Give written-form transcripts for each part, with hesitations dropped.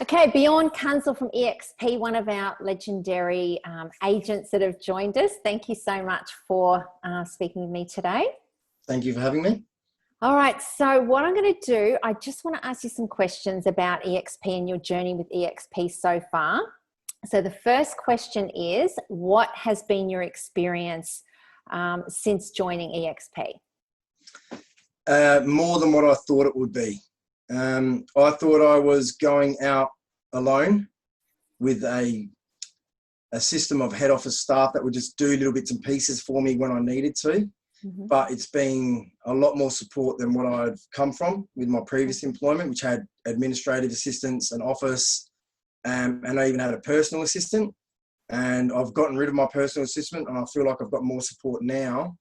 Okay, Bjorn Kunzel from eXp, one of our legendary agents that have joined us. Thank you so much for speaking with me today. Thank you for having me. All right, so what I'm going to do, I just want to ask you some questions about eXp and your journey with eXp so far. So the first question is, what has been your experience since joining eXp? More than what I thought it would be. I thought I was going out alone with a system of head office staff that would just do little bits and pieces for me when I needed to. Mm-hmm. But it's been a lot more support than what I've come from with my previous employment, which had administrative assistants, an office, and I even had a personal assistant. And I've gotten rid of my personal assistant, and I feel like I've got more support now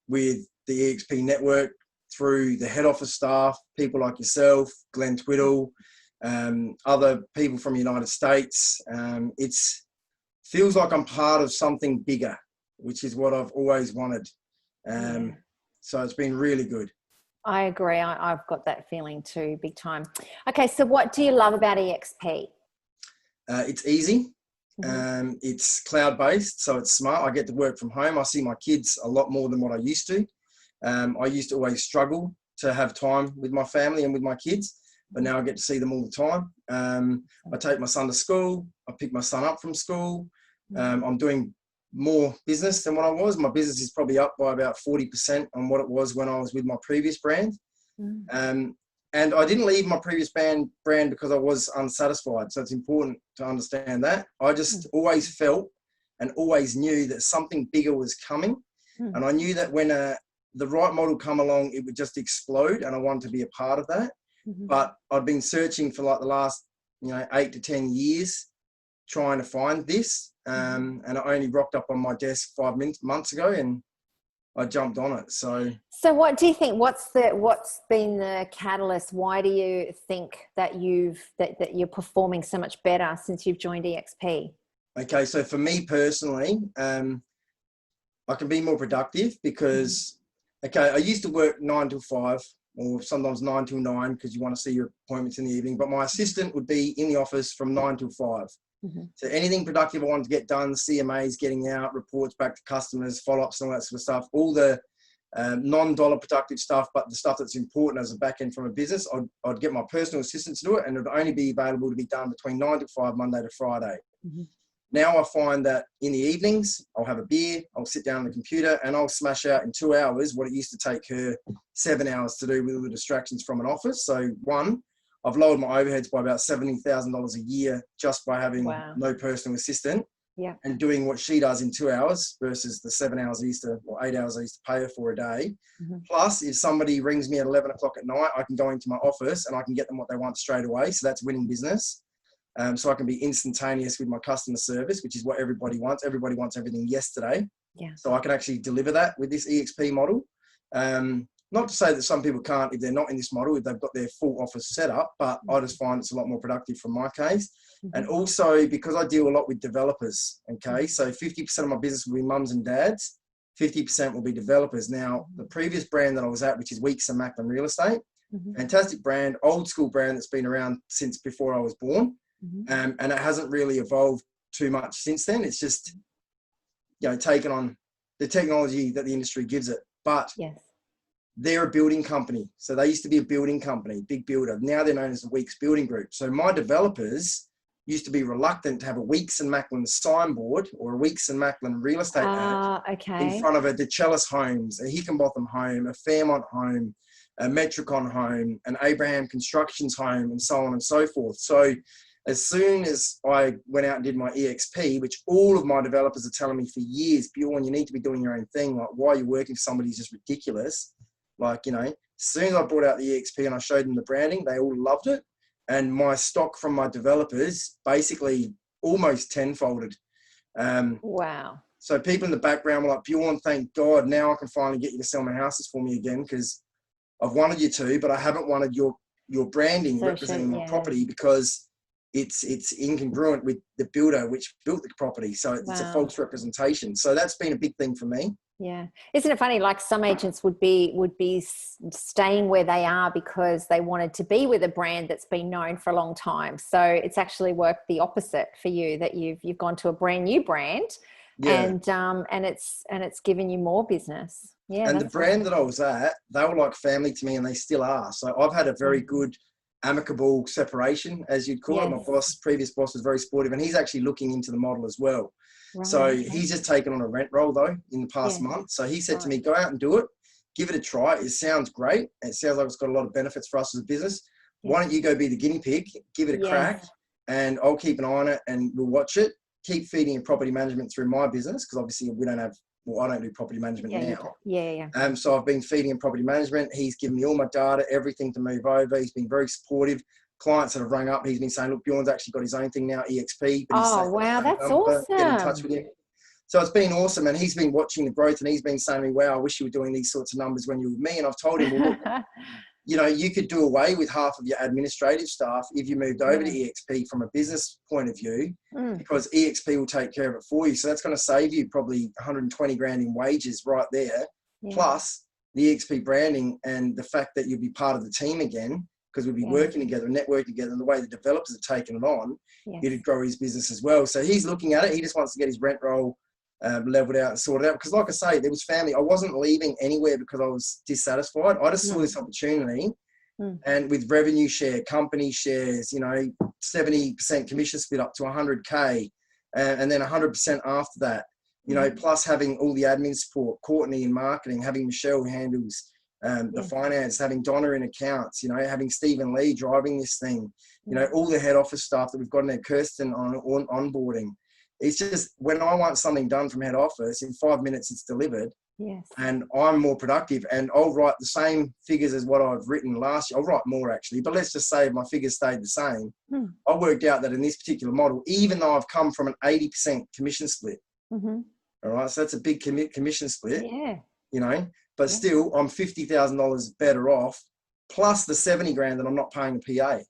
with the eXp network, through the head office staff, people like yourself, Glenn Twiddle, other people from the United States. It feels like I'm part of something bigger, which is what I've always wanted. So it's been really good. I agree. I've got that feeling too, big time. Okay, so what do you love about eXp? It's easy. Mm-hmm. It's cloud-based, so it's smart. I get to work from home. I see my kids a lot more than what I used to. I used to always struggle to have time with my family and with my kids, but now I get to see them all the time. I take my son to school. I pick my son up from school. I'm doing more business than what I was. My business is probably up by about 40% on what it was when I was with my previous brand. And I didn't leave my previous brand because I was unsatisfied. So it's important to understand that. I just always felt and always knew that something bigger was coming. And I knew that when the right model come along, it would just explode, and I wanted to be a part of that. But I've been searching for like the last 8 to 10 years trying to find this, and it only rocked up on my desk 5 months ago, and I jumped on it. So what do you think? What's been the catalyst? Why do you think that that you're performing so much better since you've joined eXp? Okay, so for me personally, I can be more productive because I used to work 9 till 5 or sometimes 9 till 9 because you want to see your appointments in the evening. But my assistant would be in the office from 9 till 5. So anything productive I wanted to get done, CMAs, getting out, reports back to customers, follow-ups and all that sort of stuff, all the non-dollar productive stuff, but the stuff that's important as a back end from a business, I'd get my personal assistant to do it, and it would only be available to be done between 9 to 5, Monday to Friday. Now I find that in the evenings, I'll have a beer, I'll sit down on the computer, and I'll smash out in 2 hours what it used to take her 7 hours to do with all the distractions from an office. So one, I've lowered my overheads by about $70,000 a year just by having no personal assistant and doing what she does in 2 hours versus the 7 hours I used to, or 8 hours I used to pay her for a day. Plus, if somebody rings me at 11 o'clock at night, I can go into my office and I can get them what they want straight away. So that's winning business. So I can be instantaneous with my customer service, which is what everybody wants. Everybody wants everything yesterday. So I can actually deliver that with this eXp model. Not to say that some people can't if they're not in this model, if they've got their full office set up, but I just find it's a lot more productive from my case. And also because I deal a lot with developers, so 50% of my business will be mums and dads, 50% will be developers. Now, the previous brand that I was at, which is Weeks and Macklin Real Estate, fantastic brand, old school brand that's been around since before I was born. And it hasn't really evolved too much since then. It's just, taken on the technology that the industry gives it. But they're a building company. So they used to be a building company, big builder. Now they're known as the Weeks Building Group. So my developers used to be reluctant to have a Weeks and Macklin signboard or a Weeks and Macklin real estate ad in front of a DeChellis Homes, a Hickenbotham home, a Fairmont home, a Metricon home, an Abraham Constructions home, and so on and so forth. So as soon as I went out and did my eXp, which all of my developers are telling me for years, Bjorn, you need to be doing your own thing. Like, why are you working for somebody who's just ridiculous? Like, as soon as I brought out the eXp and I showed them the branding, they all loved it. And my stock from my developers basically almost tenfolded. Wow. So people in the background were like, Bjorn, thank God, now I can finally get you to sell my houses for me again, because I've wanted you to, but I haven't wanted your branding representing my property because it's incongruent with the builder which built the property. So it's a false representation. So that's been a big thing for me. Yeah. Isn't it funny? Like some agents would be staying where they are because they wanted to be with a brand that's been known for a long time. So it's actually worked the opposite for you, that you've gone to a brand new brand, Yeah. and it's given you more business. Yeah, And the that's brand awesome. that I was at, they were like family to me, and they still are. So I've had a very good amicable separation, as you'd call it. Yes. My previous boss was very supportive, and he's actually looking into the model as well. Right. So Okay. he's just taken on a rent roll though in the past Yeah. month. So he said to Right. me, go out and do it. Give it a try. It sounds great. It sounds like it's got a lot of benefits for us as a business. Yeah. Why don't you go be the guinea pig, give it a crack, and I'll keep an eye on it and we'll watch it. Keep feeding in property management through my business, because obviously we don't have, well, I don't do property management now. Yeah. So I've been feeding in property management. He's given me all my data, everything to move over. He's been very supportive. Clients that have rung up, he's been saying, look, Bjorn's actually got his own thing now, eXp. But Oh, wow, that's awesome. Get in touch awesome. with him. So it's been awesome. And he's been watching the growth, and he's been saying to me, wow, I wish you were doing these sorts of numbers when you were with me. And I've told him, well, look, you know, you could do away with half of your administrative staff if you moved over to eXp from a business point of view, because eXp will take care of it for you. So that's going to save you probably 120 grand in wages right there. Plus the eXp branding and the fact that you'll be part of the team again, because we'll be working together and networking together, and the way the developers have taken it on, it'd grow his business as well. So he's looking at it. He just wants to get his rent roll leveled out and sorted out. Because like I say, there was family. I wasn't leaving anywhere because I was dissatisfied. I just saw this opportunity. And with revenue share, company shares, you know, 70% commission split up to 100K, and then 100% after that, you know, plus having all the admin support, Courtney in marketing, having Michelle who handles the finance, having Donna in accounts, you know, having Stephen Lee driving this thing, you know, all the head office staff that we've got in there, Kirsten on onboarding. It's just, when I want something done from head office, in 5 minutes it's delivered. And I'm more productive, and I'll write the same figures as what I've written last year. I'll write more actually, but let's just say my figures stayed the same. I worked out that in this particular model, even though I've come from an 80% commission split, all right, so that's a big commission split, you know, but still I'm $50,000 better off, plus the 70 grand that I'm not paying a PA.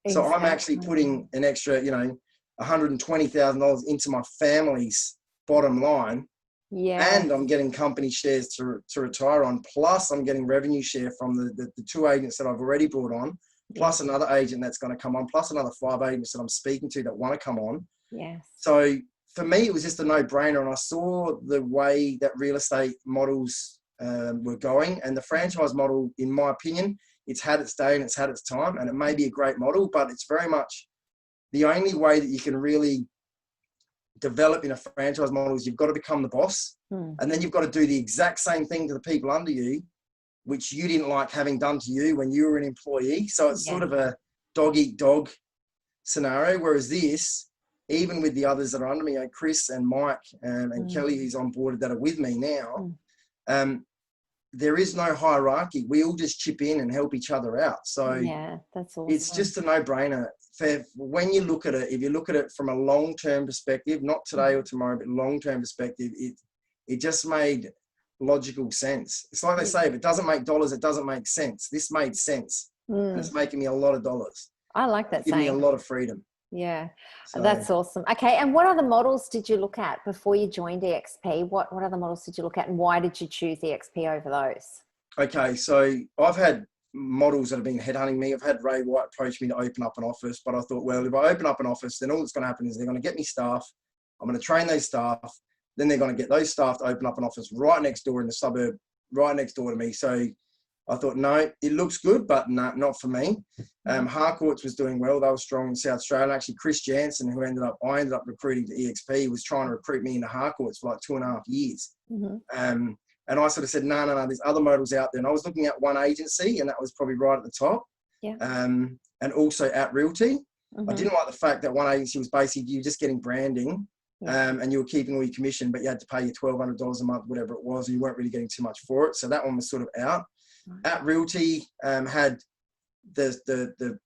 So I'm actually putting an extra, you know, $120,000 into my family's bottom line. And I'm getting company shares to retire on, plus I'm getting revenue share from the two agents that I've already brought on, plus another agent that's going to come on, plus another 5 agents that I'm speaking to that want to come on. So for me, it was just a no-brainer, and I saw the way that real estate models were going, and the franchise model, in my opinion, it's had its day and it's had its time, and it may be a great model, but it's very much the only way that you can really develop in a franchise model is you've got to become the boss, and then you've got to do the exact same thing to the people under you, which you didn't like having done to you when you were an employee. So it's sort of a dog eat dog scenario. Whereas this, even with the others that are under me, like Chris and Mike and Kelly, who's on board that are with me now, there is no hierarchy. We all just chip in and help each other out. So that's awesome. It's just a no-brainer. When you look at it, if you look at it from a long-term perspective, not today or tomorrow, but long-term perspective, it just made logical sense. It's like they say, if it doesn't make dollars, it doesn't make sense. This made sense. And it's making me a lot of dollars. I like that saying. Giving me a lot of freedom. Yeah, so, that's awesome. Okay, and what other models did you look at before you joined eXp? What other models did you look at, and why did you choose eXp over those? Okay, so I've had models that have been headhunting me. I've had Ray White approach me to open up an office, but I thought, well, if I open up an office, then all that's going to happen is they're going to get me staff. I'm going to train those staff. Then they're going to get those staff to open up an office right next door in the suburb, right next door to me. So I thought, no, it looks good, but no, not for me. Harcourts was doing well. They were strong in South Australia. Actually, Chris Jansen, who I ended up recruiting to eXp, was trying to recruit me into Harcourts for like 2.5 years. And I sort of said, no, there's other models out there. And I was looking at one agency, and that was probably right at the top. And also at Realty. I didn't like the fact that one agency was basically, you were just getting branding and you were keeping all your commission, but you had to pay your $1,200 a month, whatever it was, and you weren't really getting too much for it. So that one was sort of out. At Realty had the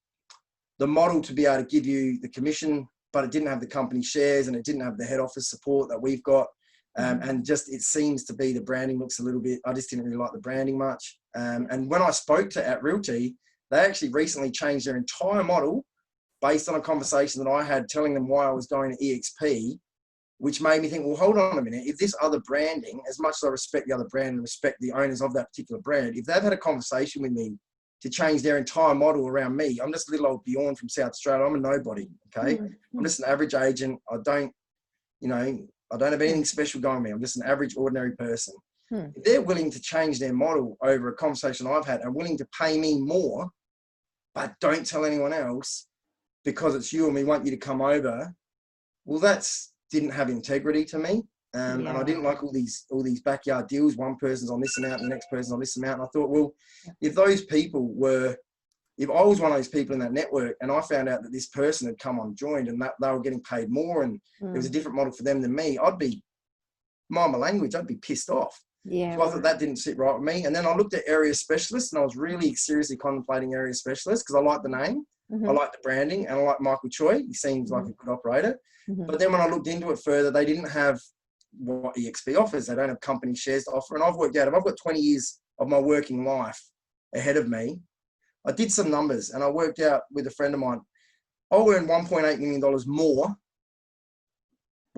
model to be able to give you the commission, but it didn't have the company shares, and it didn't have the head office support that we've got. And just, it seems to be the branding looks a little bit, I just didn't really like the branding much. And when I spoke to at Realty, they actually recently changed their entire model based on a conversation that I had telling them why I was going to eXp. which made me think, well, hold on a minute. If this other branding, as much as I respect the other brand and respect the owners of that particular brand, if they've had a conversation with me to change their entire model around me, I'm just a little old Bjorn from South Australia. I'm a nobody, okay? I'm just an average agent. I don't have anything special going on me. I'm just an average, ordinary person. If they're willing to change their model over a conversation I've had and willing to pay me more, but don't tell anyone else because it's you and we want you to come over, well, that's didn't have integrity to me. And I didn't like all these backyard deals. One person's on this amount, the next person's on this amount. And I thought, well, if I was one of those people in that network and I found out that this person had come on joined and that they were getting paid more and it was a different model for them than me, I'd be, mind my language, I'd be pissed off. Yeah. So I thought that didn't sit right with me. And then I looked at area specialists and I was really seriously contemplating area specialists because I like the name, I like the branding, and I like Michael Choi. He seems like a good operator. But then when I looked into it further, they didn't have what eXp offers. They don't have company shares to offer. And I've worked out, if I've got 20 years of my working life ahead of me, I did some numbers and I worked out with a friend of mine, I'll earn $1.8 million more,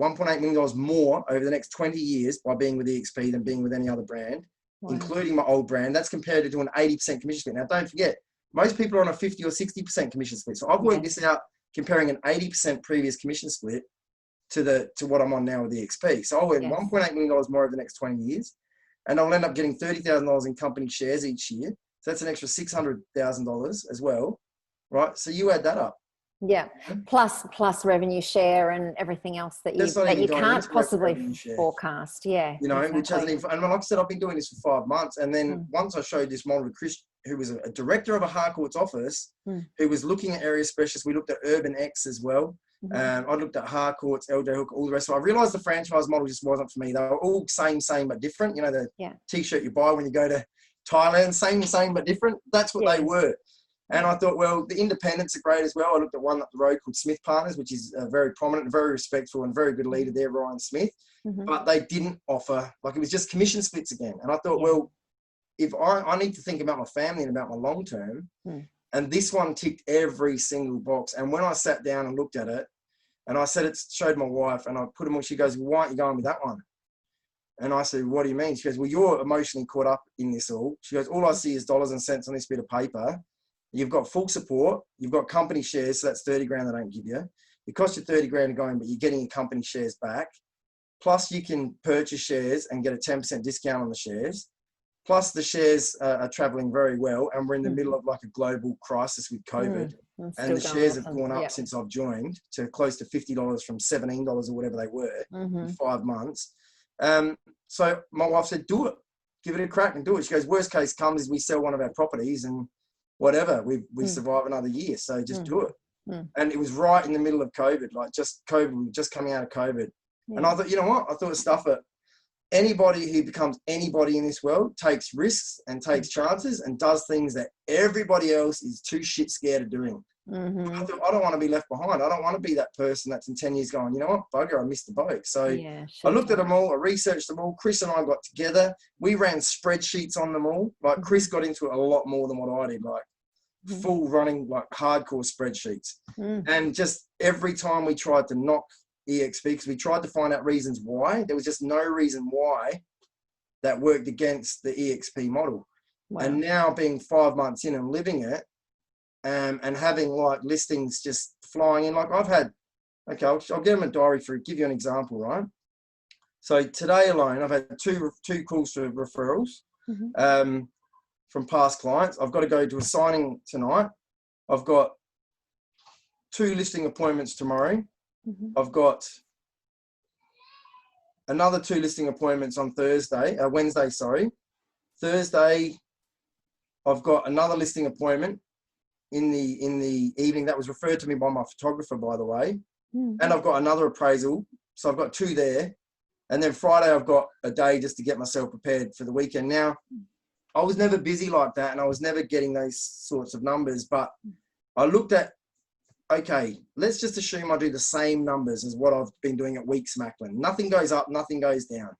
$1.8 million more over the next 20 years by being with eXp than being with any other brand, including my old brand. That's compared to an 80% commission split. Now, don't forget, most people are on a 50 or 60% commission split. So I've worked this out comparing an 80% previous commission split to what I'm on now with eXp. So I'll earn $1.8 million more over the next 20 years. And I'll end up getting $30,000 in company shares each year. So that's an extra $600,000 as well, right? So you add that up. Yeah, plus revenue share and everything else that you can't possibly forecast. Yeah, you know, which hasn't even. And like I said, I've been doing this for 5 months, and then once I showed this model to Chris, who was a director of a Harcourt's office, who was looking at area specialists. We looked at Urban X as well. I looked at Harcourt's, LJ Hook, all the rest. So I realised the franchise model just wasn't for me. They were all same but different. You know, the T-shirt you buy when you go to Thailand, same but different. That's what they were. And I thought, well, the independents are great as well. I looked at one up the road called Smith Partners, which is very prominent, very respectful and very good leader there, Ryan Smith. But they didn't offer, like it was just commission splits again. And I thought, well, if I need to think about my family and about my long term, and this one ticked every single box. And when I sat down and looked at it, and I said, showed my wife, and I put them on, she goes, well, why aren't you going with that one? And I said, what do you mean? She goes, well, you're emotionally caught up in this all. She goes, all I see is dollars and cents on this bit of paper. You've got full support. You've got company shares. So that's 30 grand they don't give you. It costs you 30 grand going, but you're getting your company shares back. Plus you can purchase shares and get a 10% discount on the shares. Plus the shares are traveling very well. And we're in the middle of like a global crisis with COVID. And the shares have gone up since I've joined to close to $50 from $17 or whatever they were in 5 months. So my wife said, do it, give it a crack and do it. She goes, worst case comes is we sell one of our properties and whatever, we survive another year. So just do it. And it was right in the middle of COVID, like just COVID, we were just coming out of COVID. And I thought, you know what? I thought, stuff it. Anybody who becomes anybody in this world takes risks and takes chances and does things that everybody else is too shit scared of doing. I thought, I don't want to be left behind. I don't want to be that person that's in 10 years going, you know what, bugger, I missed the boat. So I looked at them all, I researched them all. Chris and I got together. We ran spreadsheets on them all. Like Chris got into it a lot more than what I did, like full running, like hardcore spreadsheets. And just every time we tried to knock eXp, because we tried to find out reasons why, there was just no reason why that worked against the eXp model. And now being 5 months in and living it, and having like listings just flying in, like I've had, okay, I'll get them a diary for, give you an example, right? So today alone, I've had two calls for referrals from past clients. I've got to go to a signing tonight. I've got 2 listing appointments tomorrow. I've got another 2 listing appointments on Wednesday, sorry. Thursday, I've got another listing appointment in the evening that was referred to me by my photographer, by the way. And I've got another appraisal. So I've got 2 there. And then Friday, I've got a day just to get myself prepared for the weekend. Now, I was never busy like that and I was never getting those sorts of numbers, but I looked at, okay, let's just assume I do the same numbers as what I've been doing at Weeks Macklin. Nothing goes up, nothing goes down.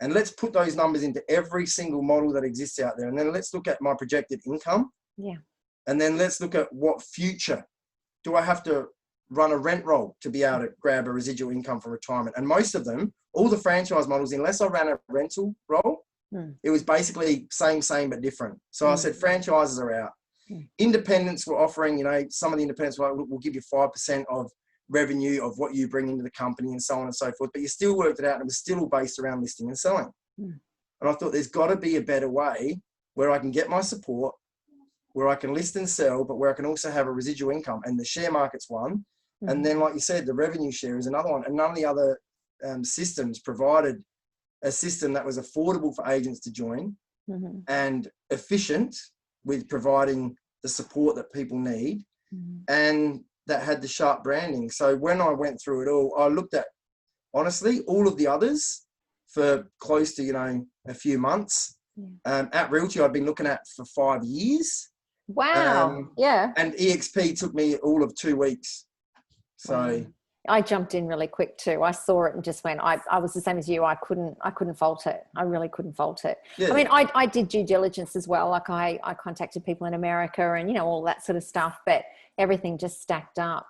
And let's put those numbers into every single model that exists out there. And then let's look at my projected income. And then let's look at what future do I have to run a rent roll to be able to grab a residual income for retirement. And most of them, all the franchise models, unless I ran a rental roll, it was basically same, but different. So I said, franchises are out. Independents were offering, you know, some of the independents were like, we'll give you 5% of revenue of what you bring into the company and so on and so forth. But you still worked it out and it was still all based around listing and selling. And I thought there's got to be a better way where I can get my support, where I can list and sell, but where I can also have a residual income. And the share market's one. And then, like you said, the revenue share is another one. And none of the other systems provided a system that was affordable for agents to join and efficient with providing the support that people need and that had the sharp branding. So when I went through it all, I looked at, honestly, all of the others for close to, you know, a few months. At Realty, I'd been looking at for 5 years. Wow. Yeah. And eXp took me all of 2 weeks. So I jumped in really quick too. I saw it and just went, I was the same as you. I couldn't fault it. I really couldn't fault it. Yeah. I mean, I did due diligence as well. Like I contacted people in America and, you know, all that sort of stuff, but everything just stacked up.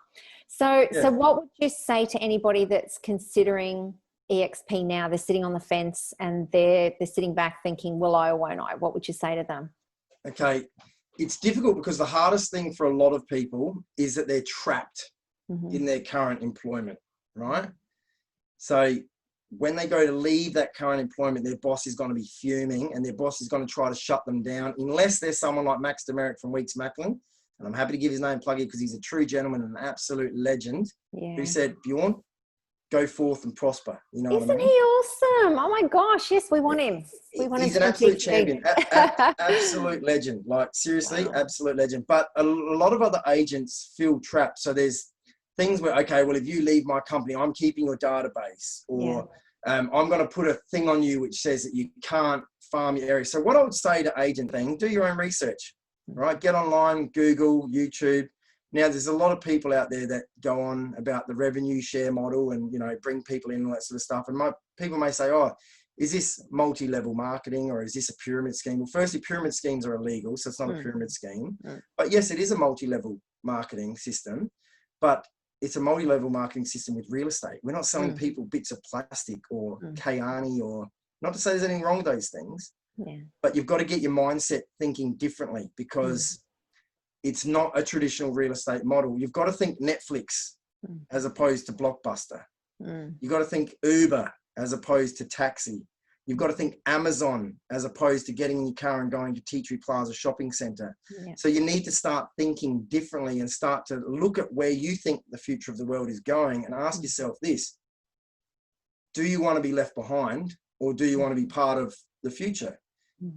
So what would you say to anybody that's considering eXp now? They're sitting on the fence and they're sitting back thinking, will I or won't I? What would you say to them? Okay. It's difficult because the hardest thing for a lot of people is that they're trapped in their current employment, right? So when they go to leave that current employment, their boss is going to be fuming and their boss is going to try to shut them down unless there's someone like Max Demerick from Weeks Macklin. And I'm happy to give his name plug here because he's a true gentleman and an absolute legend who said, Bjorn, go forth and prosper. You know what I mean? Isn't he awesome? Oh my gosh, yes, we want him. We want He's him an absolute champion, absolute legend. Like seriously, absolute legend. But a lot of other agents feel trapped. So there's things where, okay, well, if you leave my company, I'm keeping your database, or I'm going to put a thing on you which says that you can't farm your area. So what I would say to agent thing, do your own research, right? Get online, Google, YouTube. Now, there's a lot of people out there that go on about the revenue share model and, you know, bring people in and all that sort of stuff. And people may say, oh, is this multi-level marketing or is this a pyramid scheme? Well, firstly, pyramid schemes are illegal, so it's not a pyramid scheme. But yes, it is a multi-level marketing system, but it's a multi-level marketing system with real estate. We're not selling people bits of plastic or Kayani, or not to say there's anything wrong with those things, but you've got to get your mindset thinking differently because it's not a traditional real estate model. You've got to think Netflix as opposed to Blockbuster. You've got to think Uber as opposed to taxi. You've got to think Amazon as opposed to getting in your car and going to Tea Tree Plaza shopping center. So you need to start thinking differently and start to look at where you think the future of the world is going and ask yourself this: do you want to be left behind or do you want to be part of the future?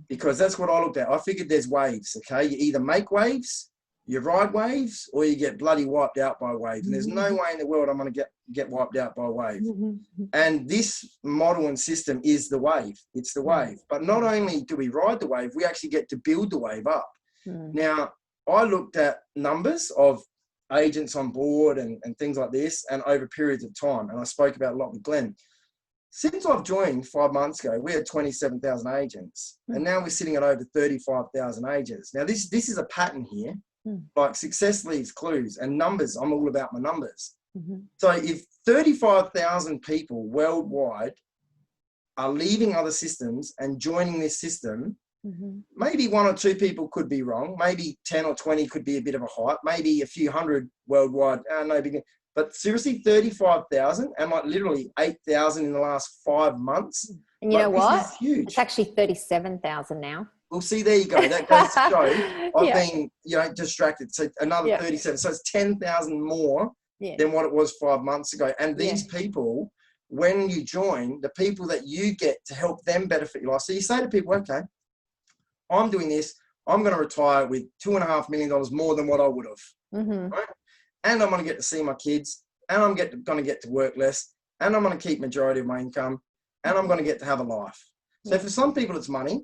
Because that's what I looked at. I figured there's waves, okay? You either make waves, you ride waves, or you get bloody wiped out by waves. And there's no way in the world I'm going to get wiped out by a wave. And this model and system is the wave. It's the wave. But not only do we ride the wave, we actually get to build the wave up. Now, I looked at numbers of agents on board and things like this and over periods of time. And I spoke about a lot with Glenn. Since I've joined 5 months ago, we had 27,000 agents. And now we're sitting at over 35,000 agents. Now, this is a pattern here. Like success leaves clues and numbers. I'm all about my numbers. So if 35,000 people worldwide are leaving other systems and joining this system, maybe 1 or 2 people could be wrong. Maybe 10 or 20 could be a bit of a hype. Maybe a few hundred worldwide. No big. But seriously, 35,000 and like literally 8,000 in the last 5 months. And you know what? This is huge. It's actually 37,000 now. Well, see, there you go. That goes to show I've been, you know, distracted. So another 37. So it's 10,000 more than what it was 5 months ago. And these people, when you join, the people that you get to help them benefit your life. So you say to people, okay, I'm doing this. I'm going to retire with $2.5 million more than what I would have. Right? And I'm going to get to see my kids. And I'm going to get to work less. And I'm going to keep majority of my income. And I'm going to get to have a life. So for some people, it's money.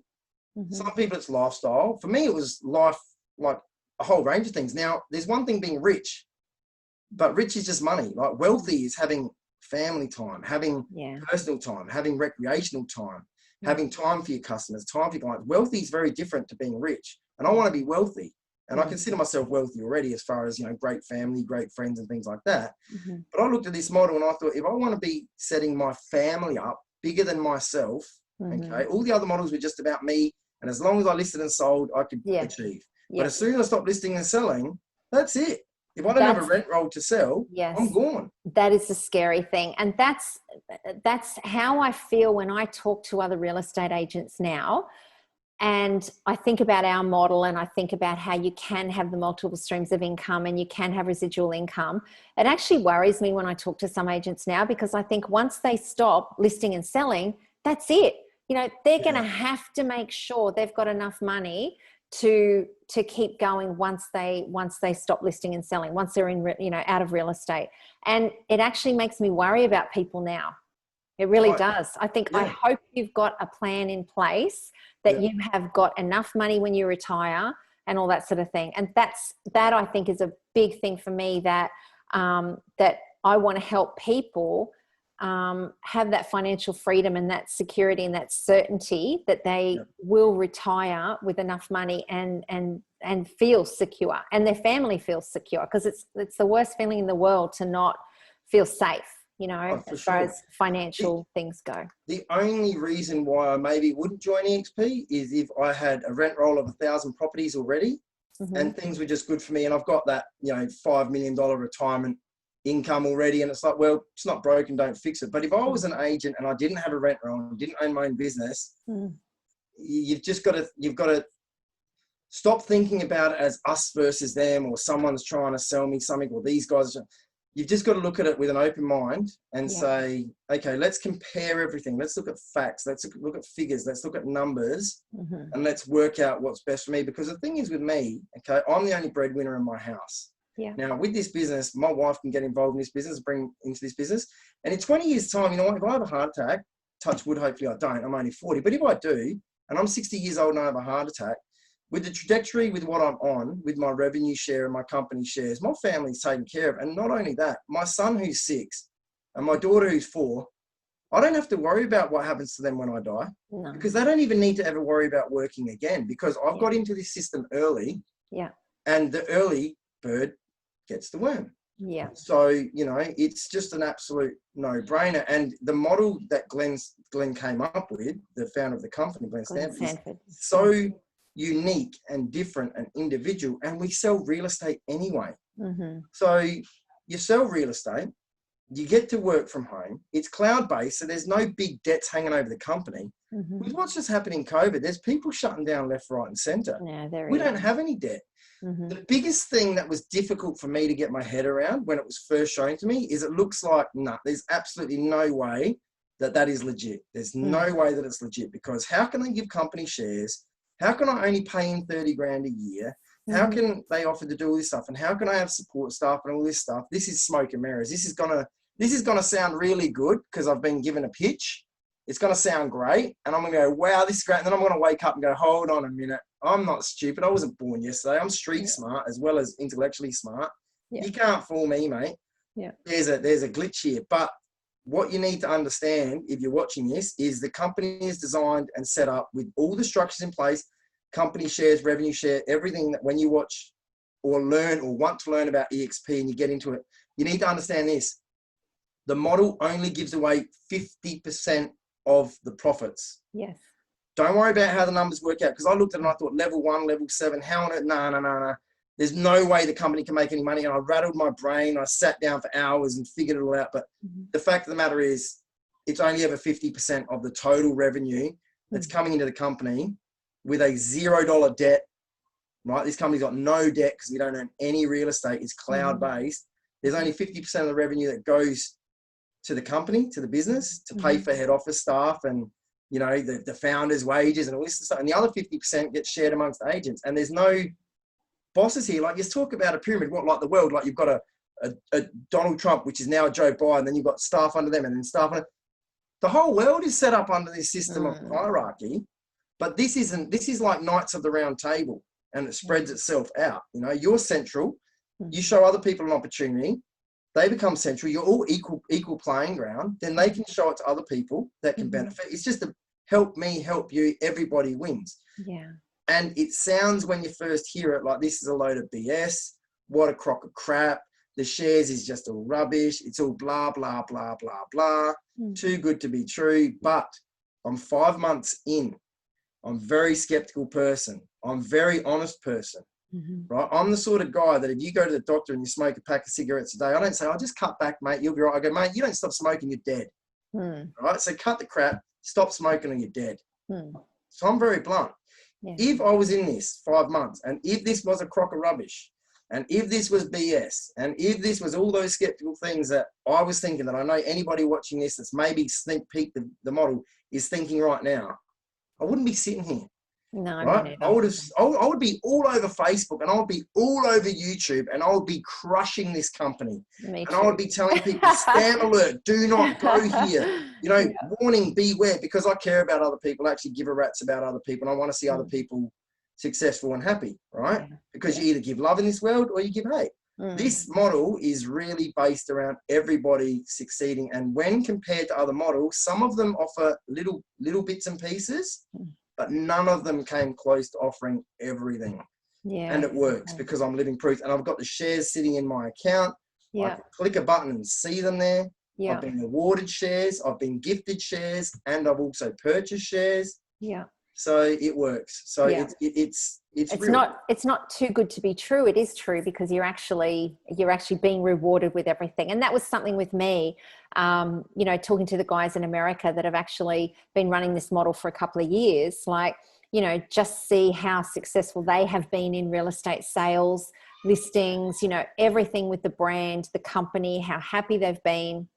Some people it's lifestyle. For me, it was life, like a whole range of things. Now, there's one thing being rich, but rich is just money. Like wealthy is having family time, having personal time, having recreational time, having time for your customers, time for your clients. Wealthy is very different to being rich. And I want to be wealthy. And I consider myself wealthy already as far as, you know, great family, great friends and things like that. Mm-hmm. But I looked at this model and I thought, if I want to be setting my family up bigger than myself, okay, all the other models were just about me. And as long as I listed and sold, I could achieve. But as soon as I stopped listing and selling, that's it. If I don't have a rent roll to sell, I'm gone. That is the scary thing. And that's how I feel when I talk to other real estate agents now. And I think about our model and I think about how you can have the multiple streams of income and you can have residual income. It actually worries me when I talk to some agents now, because I think once they stop listing and selling, that's it. You know, they're going to have to make sure they've got enough money to keep going once they stop listing and selling, once they're in, you know, out of real estate. And it actually makes me worry about people now. It really does. I think, I hope you've got a plan in place that you have got enough money when you retire and all that sort of thing. And that I think is a big thing for me, that that I want to help people have that financial freedom and that security and that certainty that they will retire with enough money and feel secure, and their family feels secure, because it's the worst feeling in the world to not feel safe, you know, as far as financial things go. The only reason why I maybe wouldn't join eXp is if I had a rent roll of 1,000 properties already and things were just good for me, and I've got that, you know, $5 million retirement income already, and it's like, well, it's not broken, don't fix it. But if I was an agent and I didn't have a rent roll and didn't own my own business, you've got to stop thinking about it as us versus them, or someone's trying to sell me something, or these guys. You've just got to look at it with an open mind and say, okay, let's compare everything. Let's look at facts. Let's look at figures. Let's look at numbers, and let's work out what's best for me. Because the thing is with me, okay, I'm the only breadwinner in my house. Now, with this business, my wife can get involved in this business, bring into this business. And in 20 years' time, you know what, if I have a heart attack, touch wood, hopefully I don't, I'm only 40. But if I do, and I'm 60 years old and I have a heart attack, with the trajectory with what I'm on, with my revenue share and my company shares, my family's taken care of. And not only that, my son who's 6 and my daughter who's 4, I don't have to worry about what happens to them when I die, because they don't even need to ever worry about working again, because I've got into this system early, and the early bird gets the worm. So, you know, it's just an absolute no-brainer. And the model that Glenn came up with, the founder of the company, Glenn Stanford, is so unique and different and individual, and we sell real estate anyway. So you sell real estate, you get to work from home, it's cloud-based, so there's no big debts hanging over the company. With what's just happened in COVID, there's people shutting down left, right and center. We don't have any debt. The biggest thing that was difficult for me to get my head around when it was first shown to me is it looks like, there's absolutely no way that is legit. There's no way that it's legit, because how can they give company shares? How can I only pay in 30 grand a year? How can they offer to do all this stuff? And how can I have support staff and all this stuff? This is smoke and mirrors. This is gonna sound really good because I've been given a pitch. It's gonna sound great, and I'm gonna go, wow, this is great. And then I'm gonna wake up and go, hold on a minute. I'm not stupid. I wasn't born yesterday. I'm street smart as well as intellectually smart. You can't fool me, mate. There's a glitch here. But what you need to understand, if you're watching this, is the company is designed and set up with all the structures in place, company shares, revenue share, everything that when you watch or learn or want to learn about eXp and you get into it, you need to understand this. The model only gives away 50% of the profits. Don't worry about how the numbers work out, because I looked at it and I thought level 1, level 7, how on it? No. There's no way the company can make any money. And I rattled my brain. I sat down for hours and figured it all out. But the fact of the matter is, it's only ever 50% of the total revenue that's coming into the company with a $0 debt, right? This company's got no debt because we don't own any real estate. It's cloud-based. There's only 50% of the revenue that goes to the company, to the business, to pay for head office staff and, you know, the founders' wages and all this stuff. And the other 50% gets shared amongst the agents. And there's no bosses here. Like, you talk about a pyramid, what, like the world, like you've got a Donald Trump, which is now a Joe Biden, then you've got staff under them and then staff under. The whole world is set up under this system of hierarchy, but this is like Knights of the Round Table, and it spreads itself out. You know, you're central, you show other people an opportunity, they become central, you're all equal playing ground, then they can show it to other people that can benefit. It's just a help me, help you, everybody wins. And it sounds when you first hear it like this is a load of BS. What a crock of crap. The shares is just all rubbish. It's all blah, blah, blah, blah, blah. Too good to be true. But I'm 5 months in. I'm a very skeptical person. I'm a very honest person. Right? I'm the sort of guy that if you go to the doctor and you smoke a pack of cigarettes a day, I don't say, I'll just cut back, mate. You'll be right. I go, mate, you don't stop smoking, you're dead. Right? So cut the crap, stop smoking, or you're dead. So I'm very blunt. Yeah. If I was in this 5 months, and if this was a crock of rubbish, and if this was BS, and if this was all those skeptical things that I was thinking, that I know anybody watching this that's maybe sneak peek the model is thinking right now, I wouldn't be sitting here. No, right? I would be all over Facebook, and I would be all over YouTube, and I would be crushing this company. Me and too. I would be telling people, scam alert, do not go here. You know, warning, beware, because I care about other people. I actually give a rat's about other people, and I want to see other people successful and happy, right? Because you either give love in this world or you give hate. This model is really based around everybody succeeding, and when compared to other models, some of them offer little bits and pieces, but none of them came close to offering everything. And it works because I'm living proof, and I've got the shares sitting in my account. I can click a button and see them there. I've been awarded shares, I've been gifted shares, and I've also purchased shares. So it works. So it's real. It's not too good to be true. It is true, because you're actually being rewarded with everything. And that was something with me, you know, talking to the guys in America that have actually been running this model for a couple of years, like, you know, just see how successful they have been in real estate sales, listings, you know, everything with the brand, the company, how happy they've been.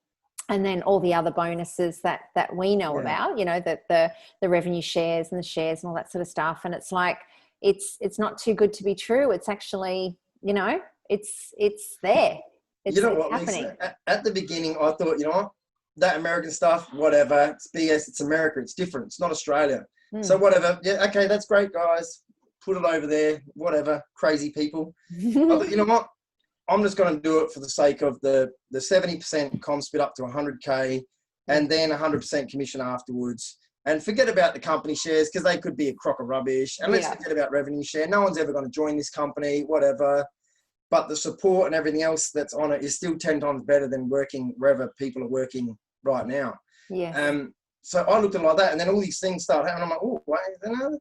And then all the other bonuses that we know about, you know, that the revenue shares and the shares and all that sort of stuff. And it's like, it's not too good to be true. It's actually, you know, it's there. It's, you know what, happening. Lisa? At the beginning, I thought, you know what, that American stuff, whatever, it's BS, it's America, it's different, it's not Australia. So whatever, yeah, okay, that's great, guys. Put it over there, whatever, crazy people. I thought, you know what? I'm just going to do it for the sake of the 70% comp spit up to 100K, and then 100% commission afterwards, and forget about the company shares, because they could be a crock of rubbish. And let's forget about revenue share. No one's ever going to join this company, whatever. But the support and everything else that's on it is still 10 times better than working wherever people are working right now. So I looked at it like that, and then all these things start happening. I'm like, oh, wait,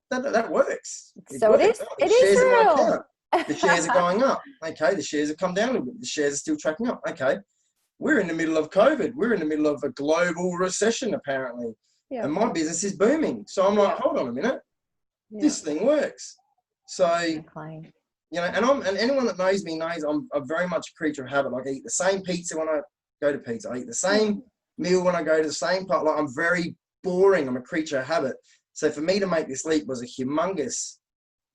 that works. So it is real. The shares are going up. Okay, the shares have come down a little bit. The shares are still tracking up. Okay, we're in the middle of COVID. We're in the middle of a global recession, apparently. And my business is booming. So I'm like, hold on a minute. This thing works. So, you know, and anyone that knows me knows I'm very much a creature of habit. Like, I eat the same pizza when I go to pizza. I eat the same meal when I go to the same part. Like, I'm very boring. I'm a creature of habit. So for me to make this leap was a humongous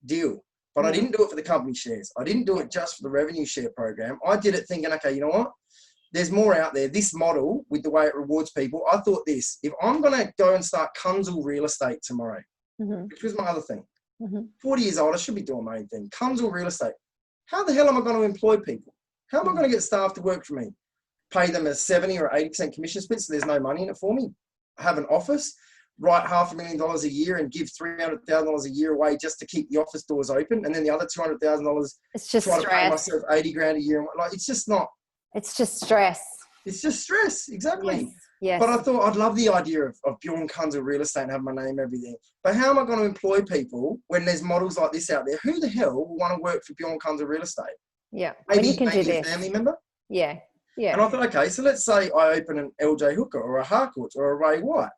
deal. But I didn't do it for the company shares. I didn't do it just for the revenue share program. I did it thinking, okay, you know what? There's more out there. This model, with the way it rewards people, I thought this, if I'm going to go and start Kunzel real estate tomorrow, which was my other thing, 40 years old, I should be doing my own thing. Kunzel real estate. How the hell am I going to employ people? How am I going to get staff to work for me? Pay them a 70 or 80% commission split so there's no money in it for me? Have an office? Write $500,000 a year and give $300,000 a year away just to keep the office doors open, and then the other $200,000 it's just try stress. to pay myself $80,000 a year. Like, it's just not. It's just stress. It's just stress, exactly. Yes. But I thought I'd love the idea of Bjorn Kunzel real estate and have my name, everything. But how am I going to employ people when there's models like this out there? Who the hell will want to work for Bjorn Kunzel real estate? Maybe, you can do a this. family member. Yeah. And I thought, okay, so let's say I open an LJ Hooker or a Harcourts or a Ray White.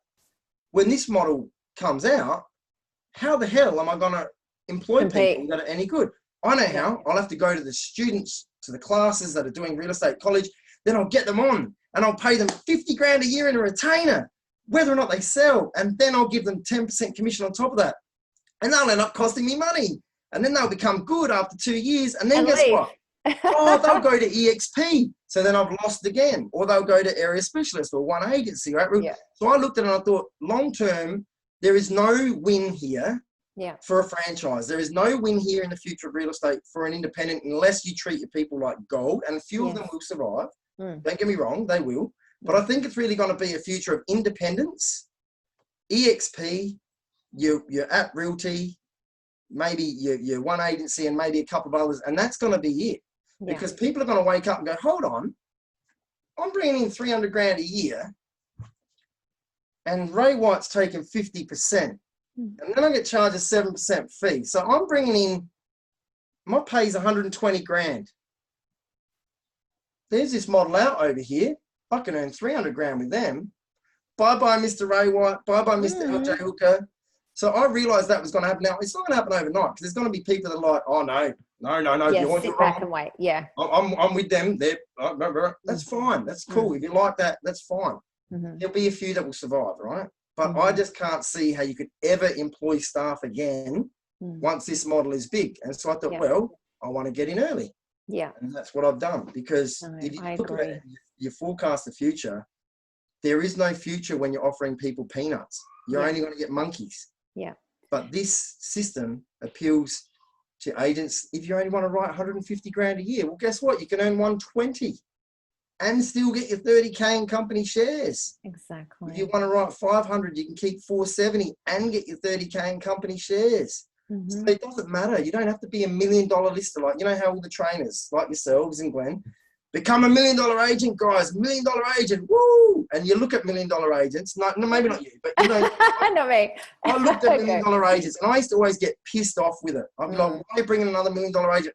When this model comes out, how the hell am I going to employ people that are any good? I know how. I'll have to go to the students, to the classes that are doing real estate college. Then I'll get them on and I'll pay them $50,000 a year in a retainer, whether or not they sell. And then I'll give them 10% commission on top of that. And they'll end up costing me money. And then they'll become good after 2 years. And then guess what? Oh, they'll go to eXp. So then I've lost again. Or they'll go to area specialist or one agency, right? So I looked at it and I thought, long term, there is no win here for a franchise. There is no win here in the future of real estate for an independent unless you treat your people like gold. And a few of them will survive. Don't get me wrong, they will. But I think it's really going to be a future of independence, eXp, your app Realty, maybe your one agency and maybe a couple of others, and that's going to be it. Yeah. Because people are going to wake up and go, hold on, I'm bringing in 300 grand a year and Ray White's taking 50%. And then I get charged a 7% fee. So I'm bringing in, my pay's 120 grand. There's this model out over here. I can earn 300 grand with them. Bye-bye, Mr. Ray White. Bye-bye, Mr. LJ Hooker. So I realized that was going to happen. Now, it's not going to happen overnight because there's going to be people that are like, oh, no, Yeah, sit back and wait. Yeah. I'm with them. That's fine. That's cool. If you like that, that's fine. There'll be a few that will survive, right? But I just can't see how you could ever employ staff again once this model is big. And so I thought, well, I want to get in early. Yeah. And that's what I've done, because if you look at it, you forecast the future, there is no future when you're offering people peanuts. You're only going to get monkeys. Yeah. But this system appeals to agents. If you only want to write 150 grand a year, well, guess what? You can earn 120 and still get your 30K in company shares. Exactly. If you want to write 500, you can keep 470 and get your 30K in company shares. So it doesn't matter. You don't have to be $1 million lister. Like, you know how all the trainers like yourselves and Glenn become $1 million agent, guys, $1 million agent, woo! And you look at $1 million agents, no, maybe not you, but you know, not me. I looked at $1 million agents, and I used to always get pissed off with it. I'd be like, why are you bringing another $1 million agent?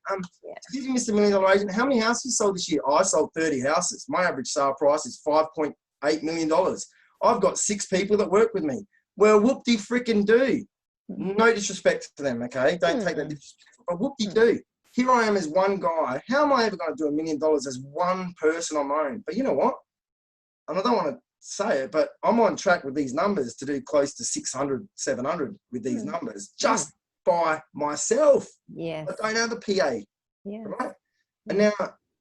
Excuse me, Mr. $1 million agent, how many houses you sold this year? I sold 30 houses. My average sale price is $5.8 million. I've got 6 people that work with me. Well, whoop-de-frickin'-do. No disrespect to them, okay? Don't take that disrespect, but whoop-de-do. Here I am as one guy. How am I ever going to do $1 million as one person on my own? But you know what? And I don't want to say it, but I'm on track with these numbers to do close to 600, 700 with these numbers just by myself. Yeah. I don't have a PA. Yeah. Right? And now,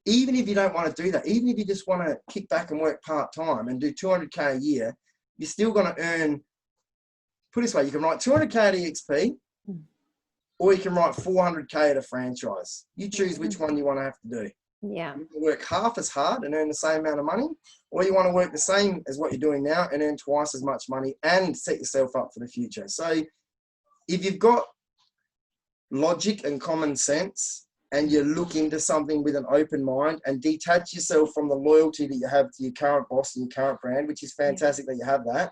even if you don't want to do that, even if you just want to kick back and work part-time and do 200K a year, you're still going to earn, put it this way, you can write 200K at eXp, or you can write 400K at a franchise. You choose which one you want to have to do. Yeah. You can work half as hard and earn the same amount of money, or you want to work the same as what you're doing now and earn twice as much money and set yourself up for the future. So if you've got logic and common sense and you look into something with an open mind and detach yourself from the loyalty that you have to your current boss and your current brand, which is fantastic that you have that,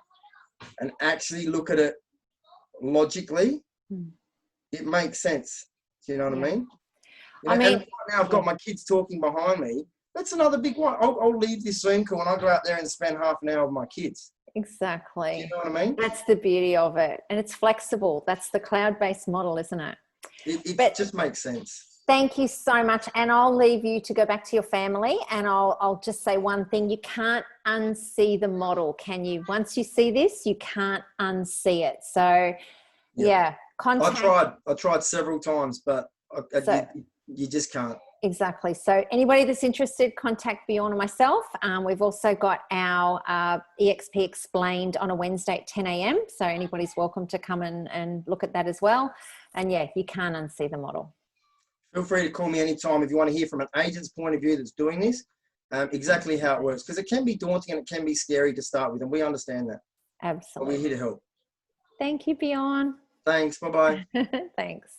and actually look at it logically, it makes sense. Do you know what I mean? You know, I mean, right now I've got my kids talking behind me. That's another big one. I'll leave this Zoom call and I'll go out there and spend half an hour with my kids. Exactly. Do you know what I mean? That's the beauty of it. And it's flexible. That's the cloud-based model, isn't it? It just makes sense. Thank you so much. And I'll leave you to go back to your family. And I'll just say one thing. You can't unsee the model, can you? Once you see this, you can't unsee it. So, yeah. I tried several times, but you just can't. Exactly. So anybody that's interested, contact Bjorn or myself. We've also got our eXp Explained on a Wednesday at 10 a.m. So anybody's welcome to come and look at that as well. And yeah, you can't unsee the model. Feel free to call me anytime if you want to hear from an agent's point of view that's doing this, exactly how it works. Because it can be daunting and it can be scary to start with, and we understand that. Absolutely. But we're here to help. Thank you, Bjorn. Thanks. Bye-bye. Thanks.